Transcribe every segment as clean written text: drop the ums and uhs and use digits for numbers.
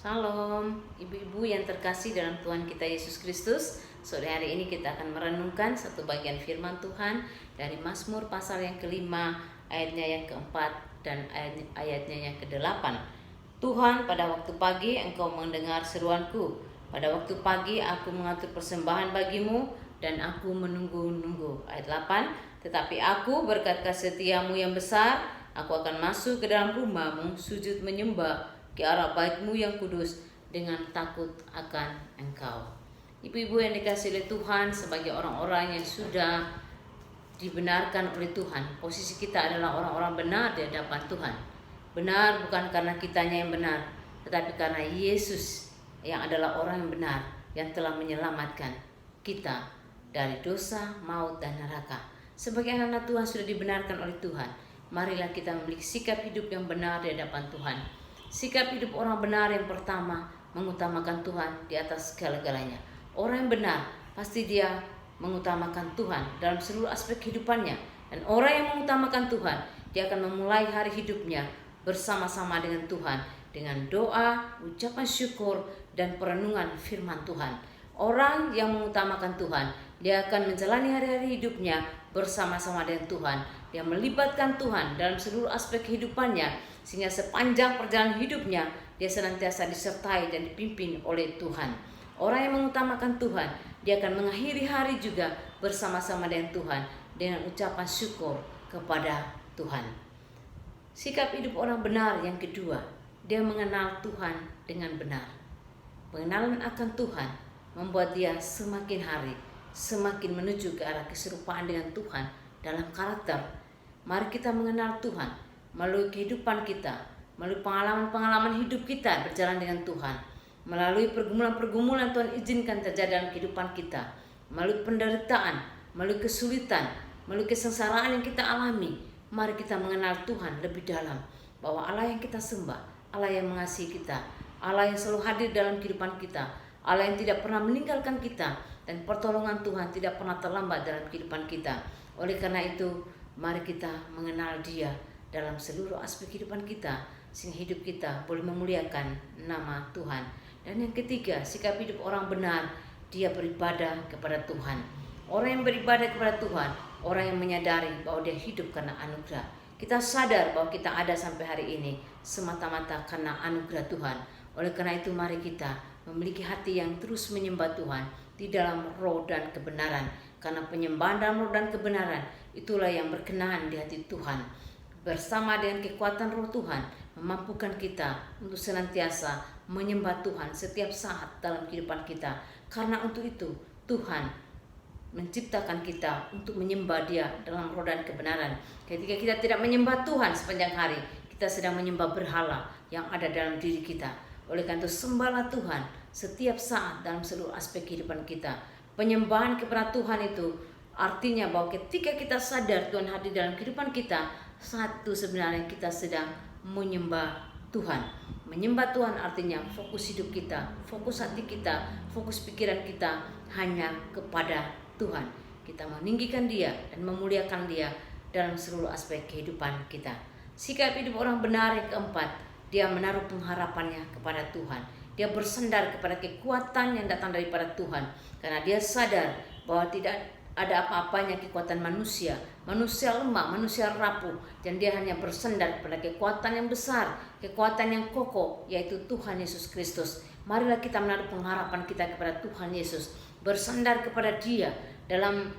Salam ibu-ibu yang terkasih dalam Tuhan kita Yesus Kristus. Sore hari ini kita akan merenungkan satu bagian firman Tuhan dari Mazmur pasal yang kelima, ayatnya yang keempat dan ayatnya yang ke-8. Tuhan, pada waktu pagi Engkau mendengar seruanku. Pada waktu pagi aku mengatur persembahan bagimu dan aku menunggu-nunggu. Ayat 8, tetapi aku berkat kasih setiamu yang besar, aku akan masuk ke dalam rumahmu, sujud menyembah ke arah bait-Mu yang kudus dengan takut akan Engkau. Ibu-ibu yang dikasihi oleh Tuhan, sebagai orang-orang yang sudah dibenarkan oleh Tuhan, posisi kita adalah orang-orang benar di hadapan Tuhan. Benar bukan karena kitanya yang benar, tetapi karena Yesus yang adalah orang yang benar, yang telah menyelamatkan kita dari dosa, maut, dan neraka. Sebagai anak-anak Tuhan sudah dibenarkan oleh Tuhan, marilah kita memiliki sikap hidup yang benar di hadapan Tuhan. Sikap hidup orang benar yang pertama, mengutamakan Tuhan di atas segala-galanya. Orang yang benar pasti dia mengutamakan Tuhan dalam seluruh aspek kehidupannya. Dan orang yang mengutamakan Tuhan, dia akan memulai hari hidupnya bersama-sama dengan Tuhan, dengan doa, ucapan syukur, dan perenungan firman Tuhan. Orang yang mengutamakan Tuhan, dia akan menjalani hari-hari hidupnya bersama-sama dengan Tuhan. Dia melibatkan Tuhan dalam seluruh aspek kehidupannya, sehingga sepanjang perjalanan hidupnya dia senantiasa disertai dan dipimpin oleh Tuhan. Orang yang mengutamakan Tuhan, dia akan mengakhiri hari juga bersama-sama dengan Tuhan dengan ucapan syukur kepada Tuhan. Sikap hidup orang benar yang kedua, dia mengenal Tuhan dengan benar. Pengenalan akan Tuhan membuat dia semakin hari semakin menuju ke arah keserupaan dengan Tuhan dalam karakter. Mari kita mengenal Tuhan melalui kehidupan kita, melalui pengalaman-pengalaman hidup kita berjalan dengan Tuhan, melalui pergumulan-pergumulan Tuhan izinkan terjadi dalam kehidupan kita, melalui penderitaan, melalui kesulitan, melalui kesengsaraan yang kita alami. Mari kita mengenal Tuhan lebih dalam, bahwa Allah yang kita sembah, Allah yang mengasihi kita, Allah yang selalu hadir dalam kehidupan kita, Allah yang tidak pernah meninggalkan kita, dan pertolongan Tuhan tidak pernah terlambat dalam kehidupan kita. Oleh karena itu, mari kita mengenal Dia dalam seluruh aspek kehidupan kita, sehingga hidup kita boleh memuliakan nama Tuhan. Dan yang ketiga, sikap hidup orang benar, dia beribadah kepada Tuhan. Orang yang beribadah kepada Tuhan, orang yang menyadari bahwa dia hidup karena anugerah. Kita sadar bahwa kita ada sampai hari ini semata-mata karena anugerah Tuhan. Oleh karena itu, mari kita memiliki hati yang terus menyembah Tuhan di dalam roh dan kebenaran. Karena penyembahan dalam roh dan kebenaran, itulah yang berkenan di hati Tuhan. Bersama dengan kekuatan roh Tuhan, memampukan kita untuk senantiasa menyembah Tuhan setiap saat dalam kehidupan kita. Karena untuk itu, Tuhan menciptakan kita untuk menyembah Dia dalam roh dan kebenaran. Ketika kita tidak menyembah Tuhan sepanjang hari, kita sedang menyembah berhala yang ada dalam diri kita. Oleh karena itu, sembahlah Tuhan setiap saat dalam seluruh aspek kehidupan kita. Penyembahan kepada Tuhan itu artinya bahwa ketika kita sadar Tuhan hadir dalam kehidupan kita, satu sebenarnya kita sedang menyembah Tuhan. Menyembah Tuhan artinya fokus hidup kita, fokus hati kita, fokus pikiran kita hanya kepada Tuhan. Kita meninggikan Dia dan memuliakan Dia dalam seluruh aspek kehidupan kita. Sikap hidup orang benar yang keempat, dia menaruh pengharapannya kepada Tuhan. Dia bersandar kepada kekuatan yang datang daripada Tuhan, karena dia sadar bahwa tidak ada apa-apanya kekuatan manusia. Manusia lemah, manusia rapuh, dan dia hanya bersandar kepada kekuatan yang besar, kekuatan yang kokoh, yaitu Tuhan Yesus Kristus. Marilah kita menaruh pengharapan kita kepada Tuhan Yesus, bersandar kepada Dia dalam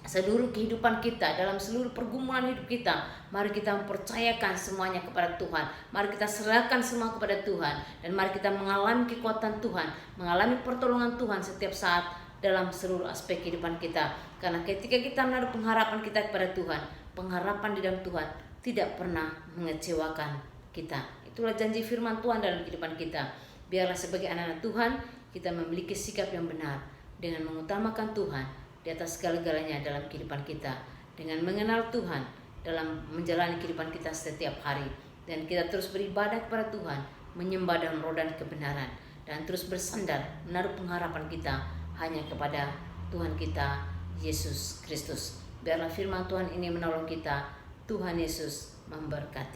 seluruh kehidupan kita, dalam seluruh pergumulan hidup kita. Mari kita mempercayakan semuanya kepada Tuhan. Mari kita serahkan semua kepada Tuhan, dan mari kita mengalami kekuatan Tuhan, mengalami pertolongan Tuhan setiap saat dalam seluruh aspek kehidupan kita. Karena ketika kita menaruh pengharapan kita kepada Tuhan, pengharapan di dalam Tuhan tidak pernah mengecewakan kita. Itulah janji firman Tuhan dalam kehidupan kita. Biarlah sebagai anak-anak Tuhan, kita memiliki sikap yang benar dengan mengutamakan Tuhan di atas segala-galanya dalam kehidupan kita, dengan mengenal Tuhan dalam menjalani kehidupan kita setiap hari, dan kita terus beribadah kepada Tuhan, menyembah dalam roh dan kebenaran, dan terus bersandar menaruh pengharapan kita hanya kepada Tuhan kita Yesus Kristus. Biarlah firman Tuhan ini menolong kita. Tuhan Yesus memberkati.